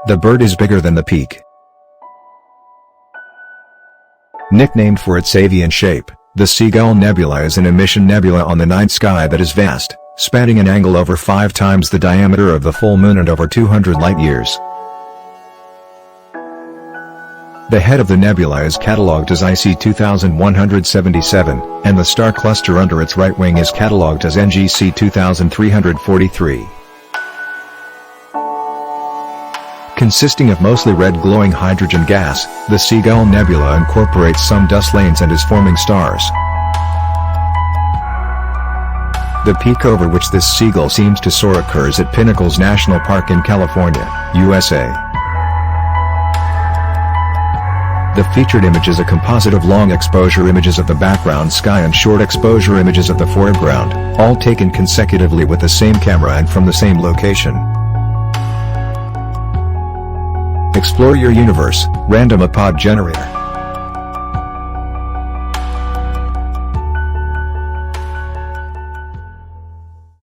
The bird is bigger than the peak. Nicknamed for its avian shape, the Seagull Nebula is an emission nebula on the night sky that is vast, spanning an angle over 5 times the diameter of the full moon and over 200 light-years. The head of the nebula is catalogued as IC 2177, and the star cluster under its right wing is catalogued as NGC 2343. Consisting of mostly red glowing hydrogen gas, the Seagull Nebula incorporates some dust lanes and is forming stars. The peak over which this seagull seems to soar occurs at Pinnacles National Park in California, USA. The featured image is a composite of long exposure images of the background sky and short exposure images of the foreground, all taken consecutively with the same camera and from the same location. Explore your universe, Randomapod Generator.